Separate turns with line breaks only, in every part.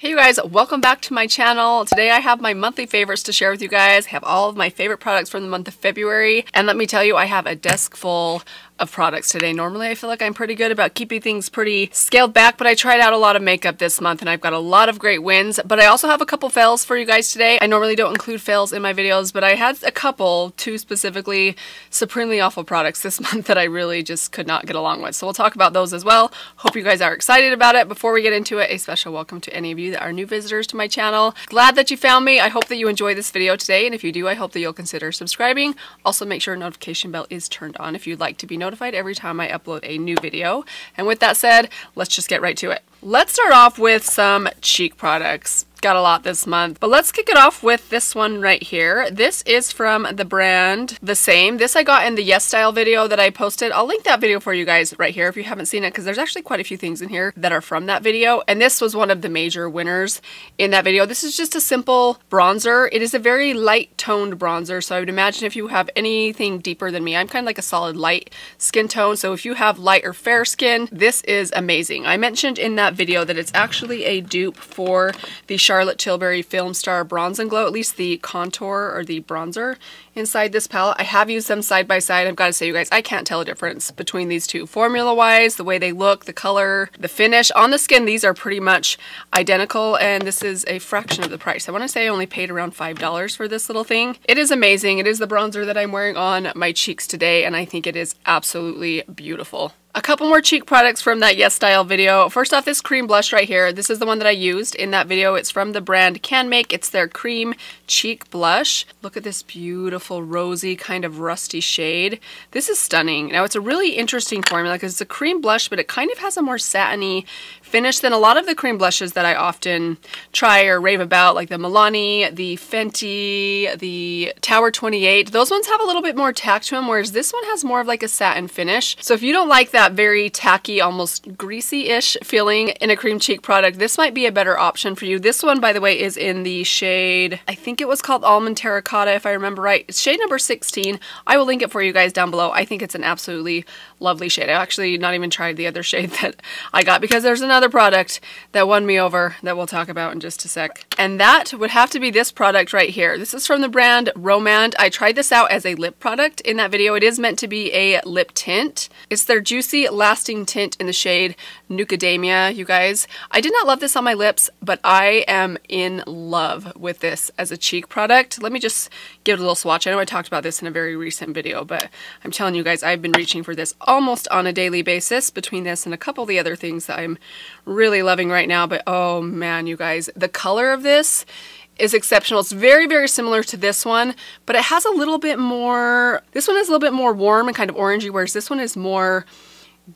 Hey you guys, welcome back to my channel. Today I have my monthly favorites to share with you guys. I have all of my favorite products from the month of February. And let me tell you, I have a desk full of products today. Normally I feel like I'm pretty good about keeping things pretty scaled back, but I tried out a lot of makeup this month and I've got a lot of great wins. But I also have a couple fails for you guys today. I normally don't include fails in my videos, but I had a couple, two specifically, supremely awful products this month that I really just could not get along with. So we'll talk about those as well. Hope you guys are excited about it. Before we get into it, a special welcome to any of you that are new visitors to my channel. Glad that you found me. I hope that you enjoy this video today, and if you do, I hope that you'll consider subscribing. Also, make sure notification bell is turned on if you'd like to be notified every time I upload a new video. And with that said, let's just get right to it. Let's start off with some cheek products. Got a lot this month, but let's kick it off with this one right here. This is from the brand The Same. This I got in the Yes Style video that I posted. I'll link that video for you guys right here if you haven't seen it, because there's actually quite a few things in here that are from that video, and this was one of the major winners in that video. This is just a simple bronzer. It is a very light toned bronzer, so I would imagine if you have anything deeper than me, I'm kind of like a solid light skin tone, so if you have light or fair skin, this is amazing. I mentioned in that video that it's actually a dupe for the Charlotte Tilbury Film Star Bronze and Glow, at least the contour or the bronzer inside this palette. I have used them side by side. I've got to say, you guys, I can't tell a difference between these two. Formula wise, the way they look, the color, the finish on the skin, these are pretty much identical, and this is a fraction of the price. I want to say I only paid around $5 for this little thing. It is amazing. It is the bronzer that I'm wearing on my cheeks today, and I think it is absolutely beautiful. A couple more cheek products from that Yes Style video. First off, this cream blush right here. This is the one that I used in that video. It's from the brand Can Make. It's their cream cheek blush. Look at this beautiful rosy kind of rusty shade. This is stunning. Now it's a really interesting formula because it's a cream blush, but it kind of has a more satiny finish than a lot of the cream blushes that I often try or rave about, like the Milani, the Fenty, the Tower 28. Those ones have a little bit more tack to them, whereas this one has more of like a satin finish. So if you don't like that very tacky, almost greasy-ish feeling in a cream cheek product, this might be a better option for you. This one, by the way, is in the shade, I think it was called Almond Terracotta, if I remember right. It's shade number 16. I will link it for you guys down below. I think it's an absolutely lovely shade. I actually not even tried the other shade that I got because there's another product that won me over that we'll talk about in just a sec. And that would have to be this product right here. This is from the brand Romand. I tried this out as a lip product in that video. It is meant to be a lip tint. It's their Juicy Lasting Tint in the shade Nucadamia, you guys. I did not love this on my lips, but I am in love with this as a cheek product. Let me just give it a little swatch. I know I talked about this in a very recent video, but I'm telling you guys, I've been reaching for this almost on a daily basis between this and a couple of the other things that I'm really loving right now. But oh man, you guys, the color of this is exceptional. It's very, very similar to this one, but it has a little bit more, this one is a little bit more warm and kind of orangey, whereas this one is more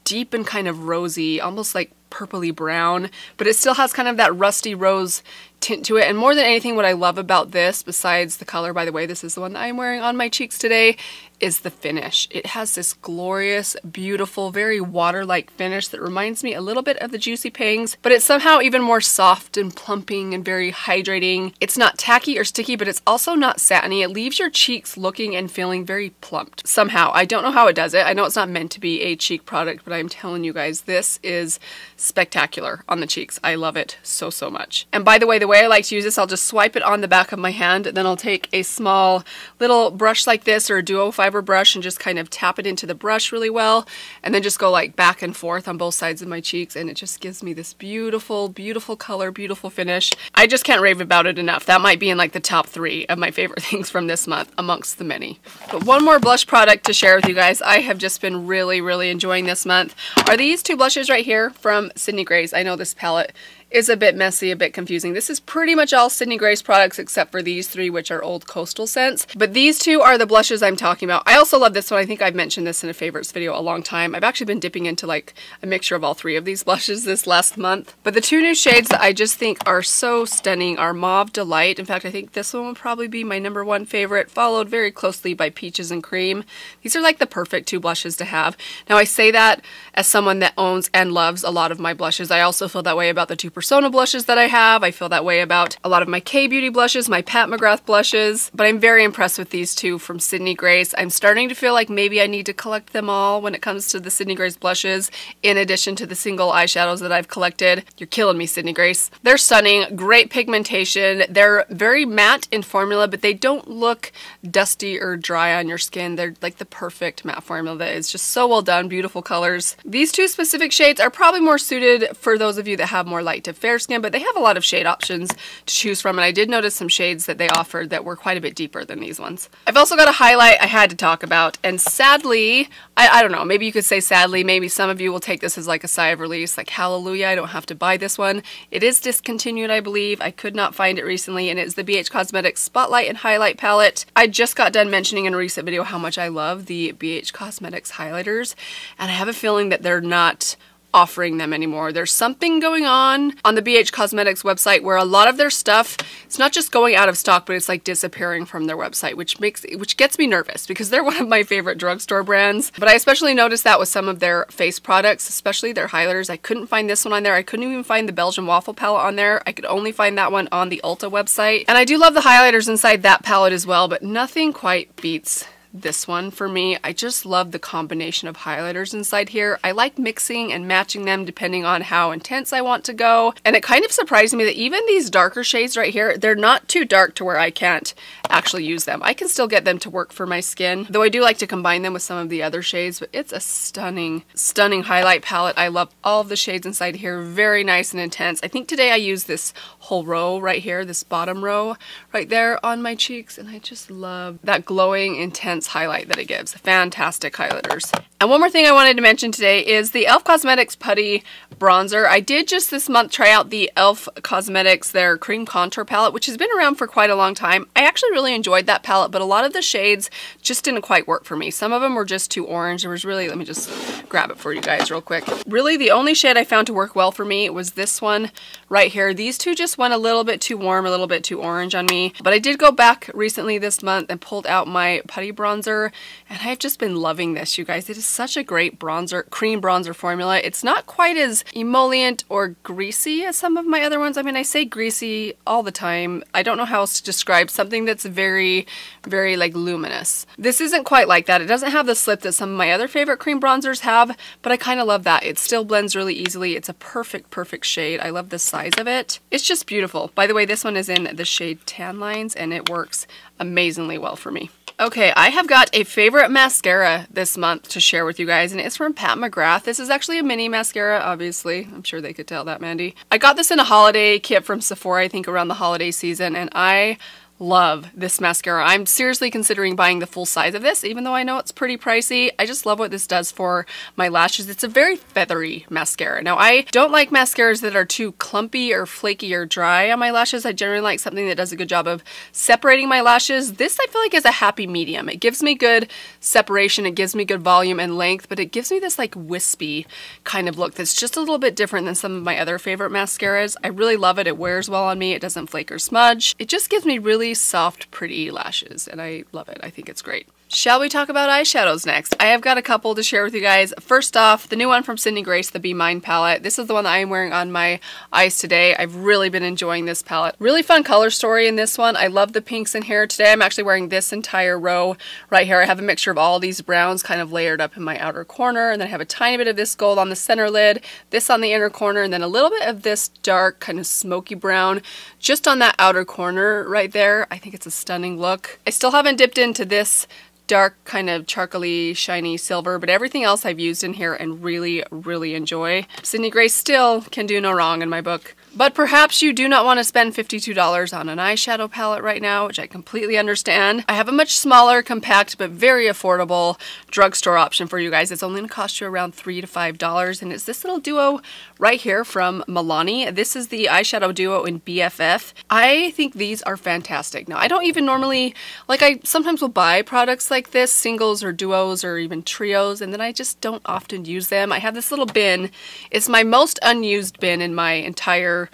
deep and kind of rosy, almost like purpley brown, but it still has kind of that rusty rose tint to it. And more than anything, what I love about this, besides the color, by the way, this is the one that I'm wearing on my cheeks today, is the finish. It has this glorious, beautiful, very water-like finish that reminds me a little bit of the Juicy Pangs, but it's somehow even more soft and plumping and very hydrating. It's not tacky or sticky, but it's also not satiny. It leaves your cheeks looking and feeling very plumped somehow. I don't know how it does it. I know it's not meant to be a cheek product, but I'm telling you guys, this is spectacular on the cheeks. I love it so, so much. And by the way I like to use this, I'll just swipe it on the back of my hand, then I'll take a small little brush like this or a duo fiber brush and just kind of tap it into the brush really well, and then just go like back and forth on both sides of my cheeks, and it just gives me this beautiful, beautiful color, beautiful finish. I just can't rave about it enough. That might be in like the top 3 of my favorite things from this month amongst the many. But one more blush product to share with you guys I have just been really, really enjoying this month are these two blushes right here from Sydney Grace. I know this palette is a bit messy, a bit confusing. This is pretty much all Sydney Grace products except for these 3, which are Old Coastal scents. But these 2 are the blushes I'm talking about. I also love this one. I think I've mentioned this in a favorites video a long time. I've actually been dipping into like a mixture of all 3 of these blushes this last month. But the 2 new shades that I just think are so stunning are Mauve Delight. In fact, I think this one will probably be my #1 favorite, followed very closely by Peaches and Cream. These are like the perfect 2 blushes to have. Now I say that as someone that owns and loves a lot of my blushes. I also feel that way about the 2% Persona blushes that I have. I feel that way about a lot of my K-Beauty blushes, my Pat McGrath blushes, but I'm very impressed with these two from Sydney Grace. I'm starting to feel like maybe I need to collect them all when it comes to the Sydney Grace blushes, in addition to the single eyeshadows that I've collected. You're killing me, Sydney Grace. They're stunning, great pigmentation. They're very matte in formula, but they don't look dusty or dry on your skin. They're like the perfect matte formula that is just so well done, beautiful colors. These two specific shades are probably more suited for those of you that have more light to fair skin, but they have a lot of shade options to choose from, and I did notice some shades that they offered that were quite a bit deeper than these ones. I've also got a highlight I had to talk about, and sadly, I don't know, maybe you could say sadly, maybe some of you will take this as like a sigh of release, like hallelujah, I don't have to buy this one. It is discontinued, I believe. I could not find it recently, and it's the BH Cosmetics Spotlight and Highlight Palette. I just got done mentioning in a recent video how much I love the BH Cosmetics highlighters, and I have a feeling that they're not offering them anymore. There's something going on the BH Cosmetics website where a lot of their stuff, it's not just going out of stock, but it's like disappearing from their website, which gets me nervous because they're one of my favorite drugstore brands. But I especially noticed that with some of their face products, especially their highlighters. I couldn't find this one on there. I couldn't even find the Belgian Waffle palette on there. I could only find that one on the Ulta website. And I do love the highlighters inside that palette as well, but nothing quite beats this one for me. I just love the combination of highlighters inside here. I like mixing and matching them depending on how intense I want to go. And it kind of surprised me that even these darker shades right here, they're not too dark to where I can't actually use them. I can still get them to work for my skin, though I do like to combine them with some of the other shades, but it's a stunning, stunning highlight palette. I love all of the shades inside here. Very nice and intense. I think today I used this whole row right here, this bottom row right there on my cheeks, and I just love that glowing, intense highlight that it gives. Fantastic highlighters. And one more thing I wanted to mention today is the e.l.f. Cosmetics Putty Bronzer. I did just this month try out the e.l.f. Cosmetics, their cream contour palette, which has been around for quite a long time. I actually really enjoyed that palette, but a lot of the shades just didn't quite work for me. Some of them were just too orange. There was really, let me just grab it for you guys real quick. Really, the only shade I found to work well for me was this one right here. These two just went a little bit too warm, a little bit too orange on me. But I did go back recently this month and pulled out my putty bronzer, and I've just been loving this, you guys. It is such a great bronzer, cream bronzer formula. It's not quite as emollient or greasy as some of my other ones. I mean, I say greasy all the time. I don't know how else to describe something that's very, very like luminous. This isn't quite like that. It doesn't have the slip that some of my other favorite cream bronzers have, but I kind of love that. It still blends really easily. It's a perfect, perfect shade. I love the size of it. It's just beautiful. By the way, this one is in the shade Tan Lines, and it works amazingly well for me. Okay, I have got a favorite mascara this month to share with you guys, and it's from Pat McGrath. This is actually a mini mascara, obviously. I'm sure they could tell that, Mandy. I got this in a holiday kit from Sephora, I think around the holiday season, and I love this mascara. I'm seriously considering buying the full size of this, even though I know it's pretty pricey. I just love what this does for my lashes. It's a very feathery mascara. Now, I don't like mascaras that are too clumpy or flaky or dry on my lashes. I generally like something that does a good job of separating my lashes. This, I feel like, is a happy medium. It gives me good separation, it gives me good volume and length, but it gives me this like wispy kind of look that's just a little bit different than some of my other favorite mascaras. I really love it. It wears well on me. It doesn't flake or smudge. It just gives me really soft, pretty lashes, and I love it. I think it's great. Shall we talk about eyeshadows next? I have got a couple to share with you guys. First off, the new one from Sydney Grace, the Be Mine palette. This is the one that I am wearing on my eyes today. I've really been enjoying this palette. Really fun color story in this one. I love the pinks in here. Today I'm actually wearing this entire row right here. I have a mixture of all these browns kind of layered up in my outer corner, and then I have a tiny bit of this gold on the center lid, this on the inner corner, and then a little bit of this dark kind of smoky brown just on that outer corner right there. I think it's a stunning look. I still haven't dipped into this dark kind of charcoaly shiny silver, but everything else I've used in here and really, really enjoy. Sydney Grace still can do no wrong in my book. But perhaps you do not want to spend $52 on an eyeshadow palette right now, which I completely understand. I have a much smaller, compact, but very affordable drugstore option for you guys. It's only going to cost you around $3 to $5, and it's this little duo right here from Milani. This is the eyeshadow duo in BFF. I think these are fantastic. Now, I don't even normally, like, I sometimes will buy products like this, singles or duos or even trios, and then I just don't often use them. I have this little bin. It's my most unused bin in my entire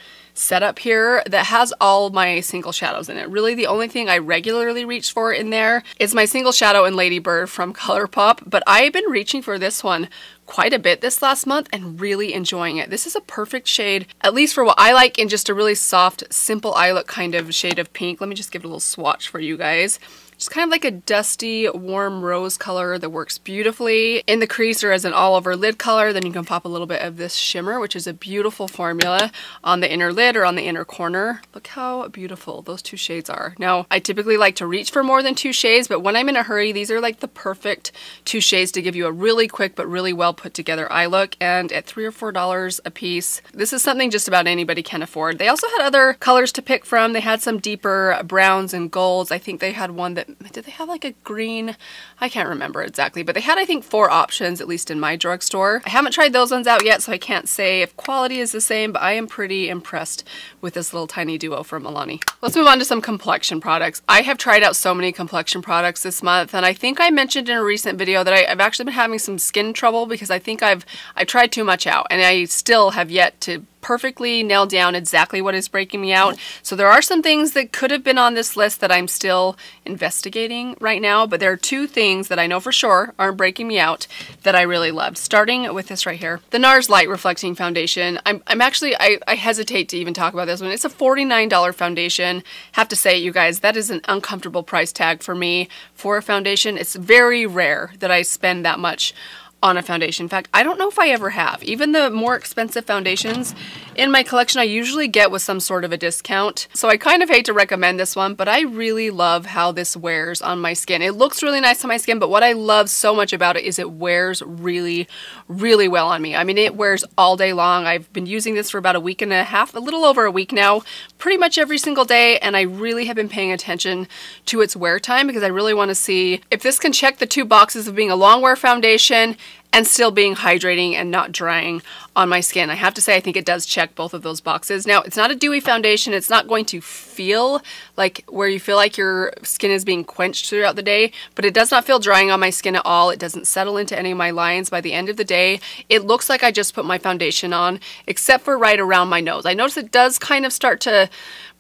setup here that has all my single shadows in it. Really the only thing I regularly reach for in there is my single shadow in Lady Bird from ColourPop, but I've been reaching for this one quite a bit this last month and really enjoying it. This is a perfect shade, at least for what I like, in just a really soft, simple eye look kind of shade of pink. Let me just give it a little swatch for you guys. Just kind of like a dusty, warm rose color that works beautifully in the crease or as an all over lid color. Then you can pop a little bit of this shimmer, which is a beautiful formula on the inner lid or on the inner corner. Look how beautiful those two shades are. Now, I typically like to reach for more than 2 shades, but when I'm in a hurry, these are like the perfect 2 shades to give you a really quick but really well put together eye look. And at $3 or $4 a piece, this is something just about anybody can afford. They also had other colors to pick from. They had some deeper browns and golds. I think they had one that, did they have like a green? I can't remember exactly, but they had, I think, 4 options, at least in my drugstore. I haven't tried those ones out yet, so I can't say if quality is the same, but I am pretty impressed with this little tiny duo from Milani. Let's move on to some complexion products. I have tried out so many complexion products this month, and I think I mentioned in a recent video that I've actually been having some skin trouble because I think I've tried too much out, and I still have yet to perfectly nail down exactly what is breaking me out. So there are some things that could have been on this list that I'm still investigating right now, but there are 2 things that I know for sure aren't breaking me out that I really loved. Starting with this right here, the NARS Light Reflecting Foundation. I'm actually, I hesitate to even talk about this one. It's a $49 foundation. Have to say, you guys, that is an uncomfortable price tag for me for a foundation. It's very rare that I spend that much on a foundation. In fact, I don't know if I ever have. Even the more expensive foundations in my collection I usually get with some sort of a discount. So I kind of hate to recommend this one, but I really love how this wears on my skin. It looks really nice on my skin, but what I love so much about it is it wears really, really well on me. I mean, it wears all day long. I've been using this for about a week and a half, a little over a week now, pretty much every single day, and I really have been paying attention to its wear time because I really want to see if this can check the 2 boxes of being a long wear foundation and still being hydrating and not drying on my skin. I have to say, I think it does check both of those boxes. Now, it's not a dewy foundation. It's not going to feel like where you feel like your skin is being quenched throughout the day, but it does not feel drying on my skin at all. It doesn't settle into any of my lines. By the end of the day, it looks like I just put my foundation on, except for right around my nose. I notice it does kind of start to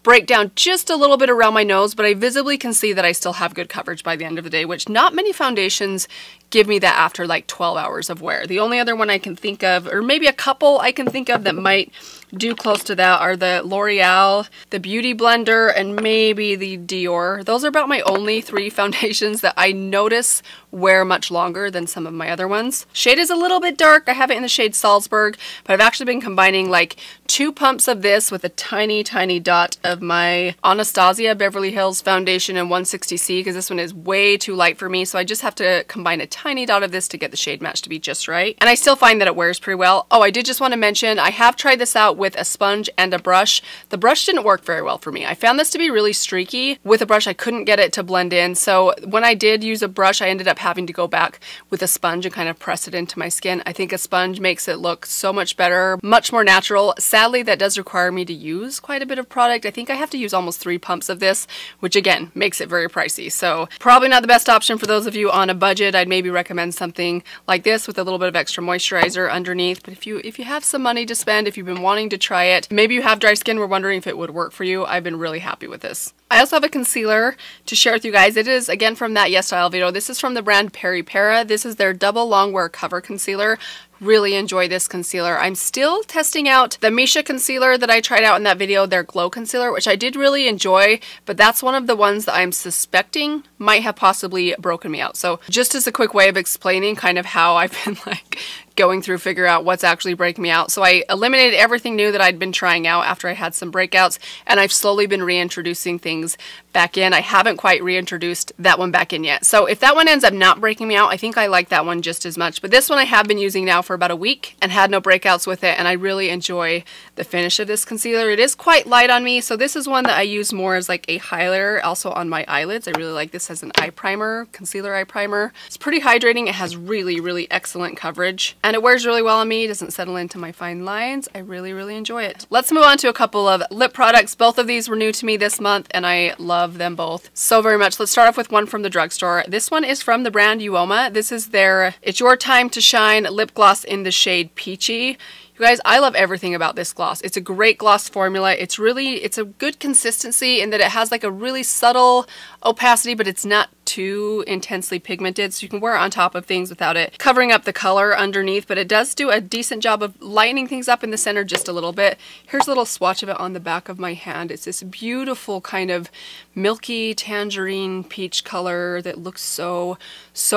break down just a little bit around my nose, but I visibly can see that I still have good coverage by the end of the day, which not many foundations give me that after like 12 hours of wear. The only other one I can think of, or maybe a couple I can think of that might do close to that, are the L'Oreal, the Beauty Blender, and maybe the Dior. Those are about my only 3 foundations that I notice wear much longer than some of my other ones. Shade is a little bit dark. I have it in the shade Salzburg, but I've actually been combining like 2 pumps of this with a tiny, tiny dot of my Anastasia Beverly Hills foundation in 160C, because this one is way too light for me, so I just have to combine a tiny dot of this to get the shade match to be just right. And I still find that it wears pretty well. Oh, I did just want to mention, I have tried this out with a sponge and a brush. The brush didn't work very well for me. I found this to be really streaky. With a brush, I couldn't get it to blend in, so when I did use a brush, I ended up having to go back with a sponge and kind of press it into my skin. I think a sponge makes it look so much better, much more natural. Sadly, that does require me to use quite a bit of product. I think I have to use almost 3 pumps of this, which again, makes it very pricey. So probably not the best option for those of you on a budget. I'd maybe recommend something like this with a little bit of extra moisturizer underneath. But if you have some money to spend, if you've been wanting to try it, maybe you have dry skin, we're wondering if it would work for you, I've been really happy with this. I also have a concealer to share with you guys. It is, again, from that Yes Style video. This is from the brand Peri Para. This is their double long wear cover concealer. Really enjoy this concealer. I'm still testing out the Misha concealer that I tried out in that video, their glow concealer, which I did really enjoy, but that's one of the ones that I'm suspecting might have possibly broken me out. So just as a quick way of explaining kind of how I've been like going through figure out what's actually breaking me out. So I eliminated everything new that I'd been trying out after I had some breakouts, and I've slowly been reintroducing things back in. I haven't quite reintroduced that one back in yet. So if that one ends up not breaking me out, I think I like that one just as much. But this one I have been using now for about a week and had no breakouts with it, and I really enjoy the finish of this concealer. It is quite light on me, so this is one that I use more as like a highlighter, also on my eyelids. I really like this as an eye primer, concealer eye primer. It's pretty hydrating. It has really, really excellent coverage, and it wears really well on me. It doesn't settle into my fine lines. I really, really enjoy it. Let's move on to a couple of lip products. Both of these were new to me this month, and I love them both so very much. Let's start off with one from the drugstore. This one is from the brand Uoma. This is their It's Your Time to Shine lip gloss gloss in the shade Peachy. You guys, I love everything about this gloss. It's a great gloss formula. It's a good consistency in that it has like a really subtle opacity, but it's not too intensely pigmented, so you can wear it on top of things without it covering up the color underneath, but it does do a decent job of lightening things up in the center just a little bit. Here's a little swatch of it on the back of my hand. It's this beautiful kind of milky tangerine peach color that looks so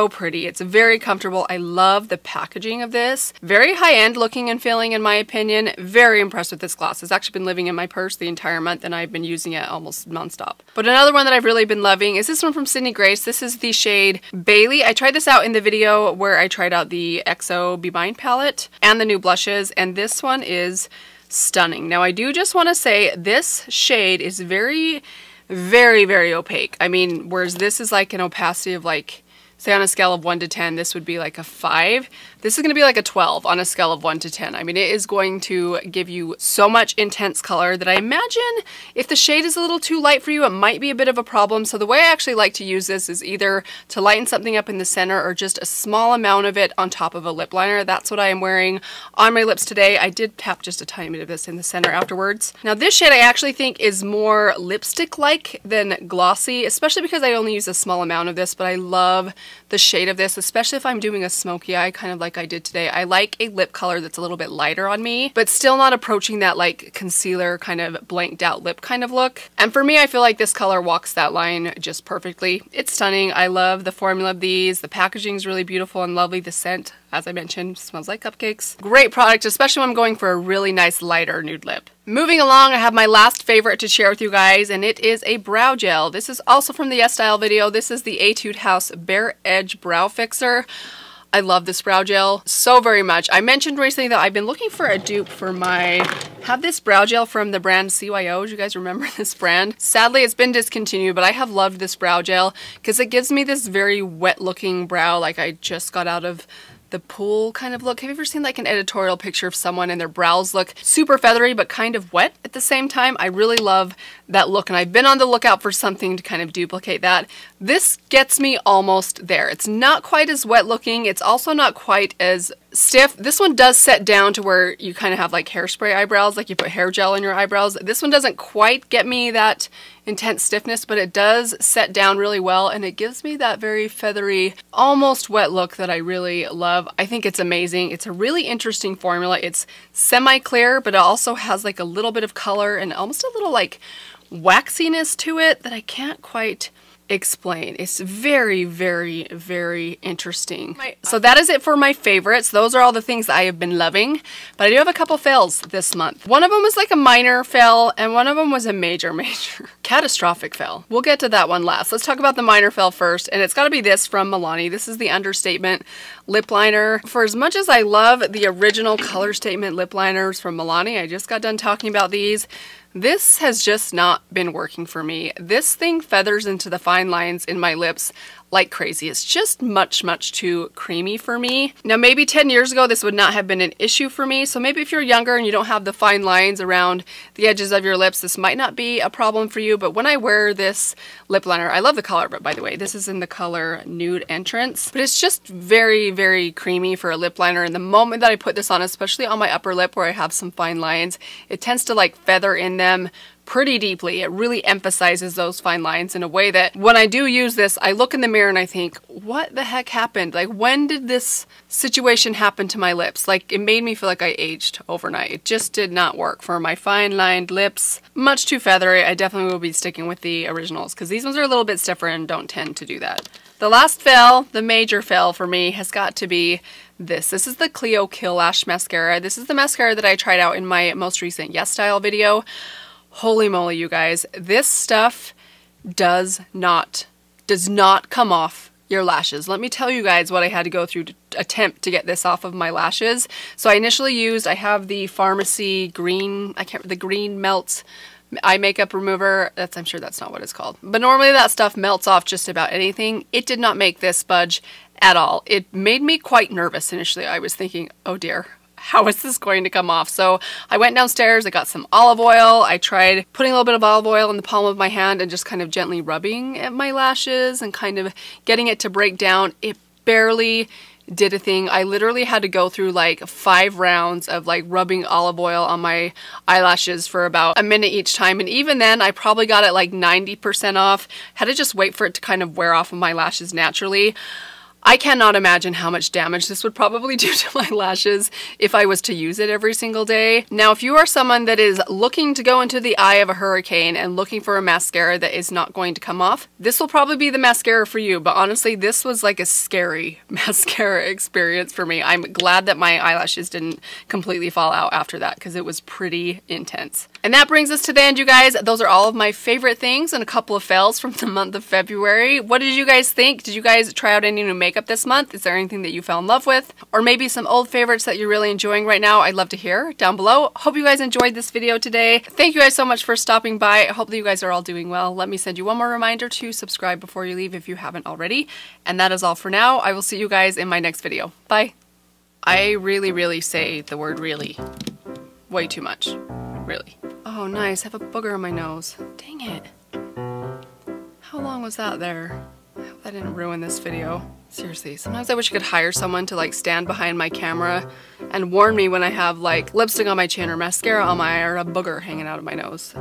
pretty. It's very comfortable. I love the packaging of this. Very high-end looking and feeling in my opinion. Very impressed with this gloss. It's actually been living in my purse the entire month and I've been using it almost nonstop. But another one that I've really been loving is this one from Sydney Grace. This is the shade Bailey. I tried this out in the video where I tried out the XO Be Mine palette and the new blushes, and this one is stunning. Now I do just want to say this shade is very opaque. I mean, whereas this is like an opacity of like, say on a scale of 1 to 10, this would be like a 5. This is going to be like a 12 on a scale of 1 to 10. I mean, it is going to give you so much intense color that I imagine if the shade is a little too light for you, it might be a bit of a problem. So the way I actually like to use this is either to lighten something up in the center or just a small amount of it on top of a lip liner. That's what I am wearing on my lips today. I did tap just a tiny bit of this in the center afterwards. Now this shade I actually think is more lipstick-like than glossy, especially because I only use a small amount of this, but I love the shade of this, especially if I'm doing a smoky eye, kind of like I did today. I like a lip color that's a little bit lighter on me, but still not approaching that like concealer kind of blanked out lip kind of look. And for me, I feel like this color walks that line just perfectly. It's stunning. I love the formula of these. The packaging is really beautiful and lovely. The scent, as I mentioned, smells like cupcakes. Great product, especially when I'm going for a really nice lighter nude lip. Moving along, I have my last favorite to share with you guys, and it is a brow gel. This is also from the Yes Style video. This is the Etude House Bare Edge Brow Fixer. I love this brow gel so very much. I mentioned recently that I've been looking for a dupe for have this brow gel from the brand CYO. Do you guys remember this brand? Sadly, it's been discontinued, but I have loved this brow gel because it gives me this very wet looking brow like I just got out of the pool kind of look. Have you ever seen like an editorial picture of someone and their brows look super feathery but kind of wet at the same time? I really love that look and I've been on the lookout for something to kind of duplicate that. This gets me almost there. It's not quite as wet looking. It's also not quite as stiff. This one does set down to where you kind of have like hairspray eyebrows, like you put hair gel in your eyebrows. This one doesn't quite get me that intense stiffness, but it does set down really well and it gives me that very feathery, almost wet look that I really love. I think it's amazing. It's a really interesting formula. It's semi-clear, but it also has like a little bit of color and almost a little like waxiness to it that I can't quite explain. It's very interesting. So that is it for my favorites. Those are all the things that I have been loving, but I do have a couple fails this month. One of them was like a minor fail and one of them was a major catastrophic fail. We'll get to that one last. Let's talk about the minor fail first, and it's got to be this from Milani. This is the Understatement lip liner. For as much as I love the original Color Statement lip liners from Milani, I just got done talking about these. This has just not been working for me. This thing feathers into the fine lines in my lips like crazy. It's just much too creamy for me. Now maybe 10 years ago this would not have been an issue for me, so maybe if you're younger and you don't have the fine lines around the edges of your lips, this might not be a problem for you. But when I wear this lip liner, I love the color, but by the way, this is in the color Nude Entrance, but it's just very creamy for a lip liner. And the moment that I put this on, especially on my upper lip where I have some fine lines, it tends to like feather in them pretty deeply. It really emphasizes those fine lines in a way that when I do use this, I look in the mirror and I think, what the heck happened? Like, when did this situation happen to my lips? Like, it made me feel like I aged overnight. It just did not work for my fine lined lips. Much too feathery. I definitely will be sticking with the originals because these ones are a little bit stiffer and don't tend to do that. The last fail, the major fail for me, has got to be this. This is the Clio Kill Lash Mascara. This is the mascara that I tried out in my most recent Yes Style video. Holy moly, you guys. This stuff does not come off your lashes. Let me tell you guys what I had to go through to attempt to get this off of my lashes. So I initially used, I have the Pharmacy Green, the Green Melt eye makeup remover. I'm sure that's not what it's called. But normally that stuff melts off just about anything. It did not make this budge at all. It made me quite nervous initially. I was thinking, oh dear, how is this going to come off? So I went downstairs, I got some olive oil. I tried putting a little bit of olive oil in the palm of my hand and just kind of gently rubbing at my lashes and kind of getting it to break down. It barely did a thing. I literally had to go through like 5 rounds of like rubbing olive oil on my eyelashes for about a minute each time, and even then I probably got it like 90% off. Had to just wait for it to kind of wear off of my lashes naturally. I cannot imagine how much damage this would probably do to my lashes if I was to use it every single day. Now, if you are someone that is looking to go into the eye of a hurricane and looking for a mascara that is not going to come off, this will probably be the mascara for you. But honestly, this was like a scary mascara experience for me. I'm glad that my eyelashes didn't completely fall out after that because it was pretty intense. And that brings us to the end, you guys. Those are all of my favorite things and a couple of fails from the month of February. What did you guys think? Did you guys try out any new makeup this month? Is there anything that you fell in love with? Or maybe some old favorites that you're really enjoying right now? I'd love to hear down below. Hope you guys enjoyed this video today. Thank you guys so much for stopping by. I hope that you guys are all doing well. Let me send you one more reminder to subscribe before you leave if you haven't already. And that is all for now. I will see you guys in my next video. Bye. I really say the word really way too much. Really. Oh, nice. I have a booger on my nose. Dang it. How long was that there? I hope that didn't ruin this video. Seriously, sometimes I wish I could hire someone to like stand behind my camera and warn me when I have like lipstick on my chin or mascara on my eye or a booger hanging out of my nose.